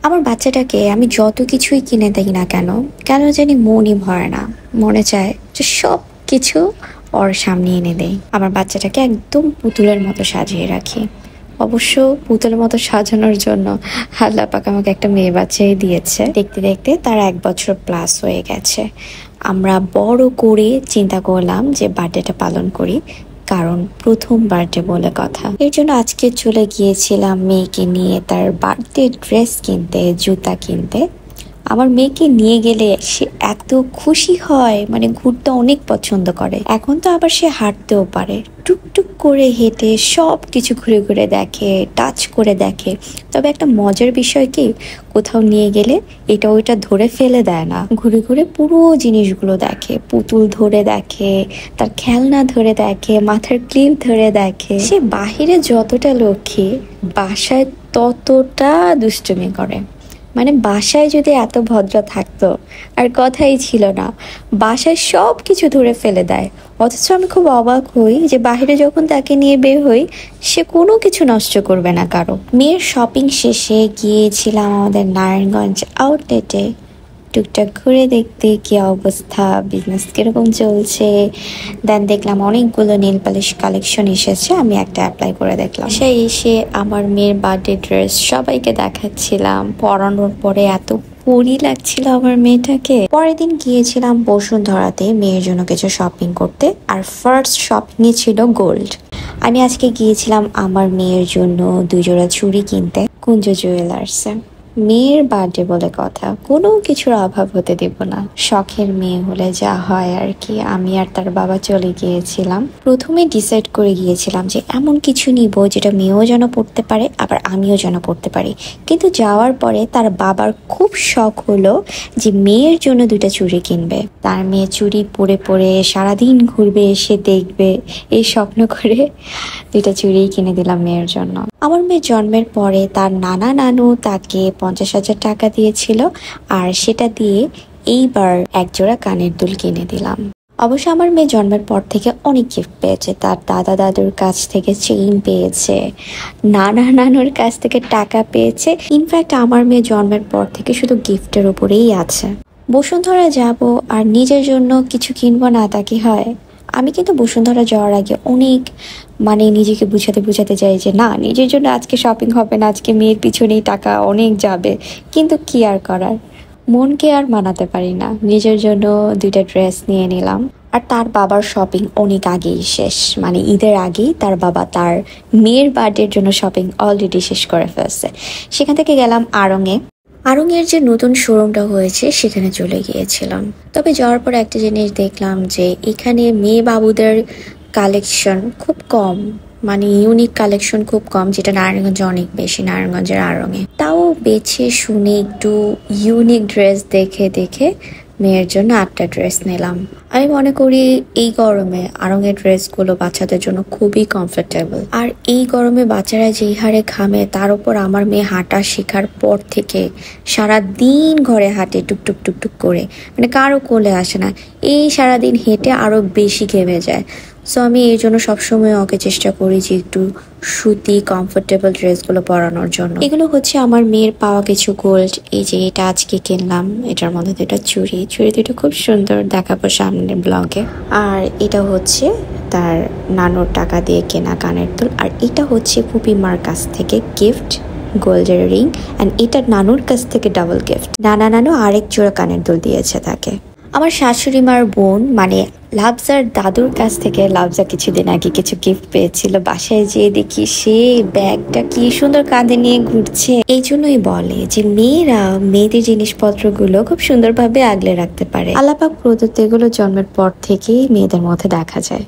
আমার বাচ্চাটাকে আমি যত কিছুই কিনে দেই না কেন, কেন জানি মনই ভরে না। মনে চায় যে সব কিছু ওর সামনে এনে দেই। আমার বাচ্চাটাকে একদম পুতুলের মতো সাজিয়ে রাখি। অবশ্য পুতুলের মতো সাজানোর জন্য আল্লাহ পাক আমাকে একটা মেয়ে বাচ্চাই দিয়েছে। দেখতে দেখতে তার 1 বছর প্লাস হয়ে গেছে। আমরা বড় করে চিন্তা করলাম যে বার্থডেটা পালন করি, কারণ প্রথম বার্থডে বলে কথা। এর জন্য আজকে চলে গিয়েছিলাম মেয়েকে নিয়ে তার বার্থডে ড্রেস কিনতে, জুতা কিনতে। আমার মেয়েকে নিয়ে গেলে সে এত খুশি হয়, মানে ঘুরতে অনেক পছন্দ করে। এখন তো আবার সে হাঁটতেও পারে। টুকটুক করে হেঁটে সব কিছু ঘুরে ঘুরে দেখে, টাচ করে দেখে। তবে একটা মজার বিষয় কি, কোথাও নিয়ে গেলে এটা ওইটা ধরে ফেলে দেয় না, ঘুরে ঘুরে পুরো জিনিসগুলো দেখে। পুতুল ধরে দেখে, তার খেলনা ধরে দেখে, মাথার ক্লিপ ধরে দেখে। সে বাহিরে যতটা লক্ষ্মী, বাসায় ততটা দুষ্টুমি করে। মানে বাসায় যদি এত ভদ্র থাকতো আর কথাই ছিল না, বাসায় সব কিছু ধরে ফেলে দেয়। অথচ আমি খুব অবাক হই যে বাহিরে যখন তাকে নিয়ে বের হই, সে কোনো কিছু নষ্ট করবে না কারো। মেয়ের শপিং শেষে গিয়েছিলাম আমাদের নারায়ণগঞ্জ আউটলেটে টুকটাক ঘুরে দেখতে কি অবস্থা, বিজনেস কিরকম চলছে। দেন দেখলাম অনেকগুলো নেল পালিশ কালেকশন এসেছে, আমি একটা অ্যাপ্লাই করে দেখলাম। সে এসে আমার মেয়ের বার্থডে ড্রেস সবাইকে দেখাচ্ছিলাম। পরানোর পরে এত পরি লাগছিল আমার মেয়েটাকে। পরের দিন গিয়েছিলাম বসুন্ধরাতে মেয়ের জন্য কিছু শপিং করতে, আর ফার্স্ট শপিং এ ছিল গোল্ড। আমি আজকে গিয়েছিলাম আমার মেয়ের জন্য 2 জোড়া চুড়ি কিনতে কুঞ্জ জুয়েলার্সে। মেয়ের বার্থডে বলে কথা, কোনো কিছুর অভাব হতে দেব না। শখের মেয়ে হলে যা হয় আর কি। আমি আর তার বাবা চলে গিয়েছিলাম। প্রথমে ডিসাইড করে গিয়েছিলাম যে এমন কিছু নিব যেটা মেয়েও যেন পড়তে পারে, আবার আমিও যেন পড়তে পারি। কিন্তু যাওয়ার পরে তার বাবার খুব শখ হলো যে মেয়ের জন্য 2টা চুড়ি কিনবে। তার মেয়ে চুড়ি পরে পরে সারাদিন ঘুরবে, এসে দেখবে, এই স্বপ্ন করে 2টা চুড়ি কিনে দিলাম মেয়ের জন্য। আমার মেয়ে জন্মের পরে তার নানা নানু তাকে 50,000 টাকা দিয়েছিল, আর সেটা দিয়ে এইবার 1 জোড়া কানের দুল কিনে দিলাম। অবশ্য আমার মেয়ে জন্মের পর থেকে অনেক গিফট পেয়েছে। তার দাদা দাদুর কাছ থেকে চেইন পেয়েছে, নানা নানুর কাছ থেকে টাকা পেয়েছে। ইনফ্যাক্ট আমার মেয়ে জন্মের পর থেকে শুধু গিফটের উপরেই আছে। বসুন্ধরা যাব আর নিজের জন্য কিছু কিনবো না, তা কি হয়? আমি কিন্তু বসুন্ধরা যাওয়ার আগে অনেক নিজেকে বুঝাতে চাই যে না, নিজের জন্য আজকে শপিং হবে না, আজকে মেয়ের পিছনেই টাকা অনেক যাবে। কিন্তু কি আর করার, মনকে আর মানাতে পারি না। নিজের জন্য 2টা ড্রেস নিয়ে নিলাম। আর তার বাবার শপিং অনেক আগেই শেষ, ঈদের আগেই তার বাবা তার মেয়ের বার্থডের জন্য শপিং অলরেডি শেষ করে ফেলছে। সেখান থেকে গেলাম আড়ং-এর যে নতুন শোরুমটা হয়েছে সেখানে চলে গিয়েছিলাম। তবে যাওয়ার পর একটা জিনিস দেখলাম যে এখানে মেয়ে বাবুদের কালেকশন খুব কম, ইউনিক কালেকশন খুব কম, যেটা নারায়ণগঞ্জে অনেক বেশি, নারায়ণগঞ্জের আড়ং-এ। তাও বেছে শুনে একটু ইউনিক ড্রেস দেখে মেয়ের জন্য 8টা ড্রেস নিলাম। আমি মনে করি এই গরমে আড়ং-এর ড্রেসগুলো বাচ্চাদের জন্য খুবই কমফোর্টেবল। আর এই গরমে বাচ্চারা যেই হারে ঘামে, তার উপর আমার মেয়ে হাঁটা শেখার পর থেকে সারাদিন ঘরে হাঁটে টুকটুক টুকটুক করে, কারো কোলে আসে না। এই সারাদিন হেঁটে আরো বেশি ঘেমে যায়। সো আমি এই জন্য সবসময় ওকে চেষ্টা করি যে একটু সুতি কমফোর্টেবল ড্রেসগুলো পরানোর জন্য। এগুলো হচ্ছে আমার মেয়ের পাওয়া কিছু গোল্ড। এই যে এটা আজকে কিনলাম, এটার মধ্যে 2টা চুড়ি 2টা খুব সুন্দর, দেখাবো সামনের ব্লগে। আর এটা হচ্ছে তার নানুর টাকা দিয়ে কেনা কানের দুল। আর এটা হচ্ছে ফুপিমার কাছ থেকে গিফট, গোল্ডের রিং। অ্যান্ড এটা নানুর কাছ থেকে ডাবল গিফট। নানু আরেক জোড়া কানের দুল দিয়েছে তাকে। আমার শাশুড়ি মার বোন লাবজার দাদুর কাছ থেকে লাবজা কিছুদিন আগে কিছু গিফট পেয়েছিল। বাসায় যেয়ে দেখি সে ব্যাগটা কি সুন্দর কাঁধে নিয়ে ঘুরছে। এই জন্যই বলে যে মেয়েরা মেয়েদের জিনিসপত্রগুলো খুব সুন্দরভাবে আগলে রাখতে পারে। আল্লাহ পাক প্রদত্ত এগুলো জন্মের পর থেকেই মেয়েদের মধ্যে দেখা যায়।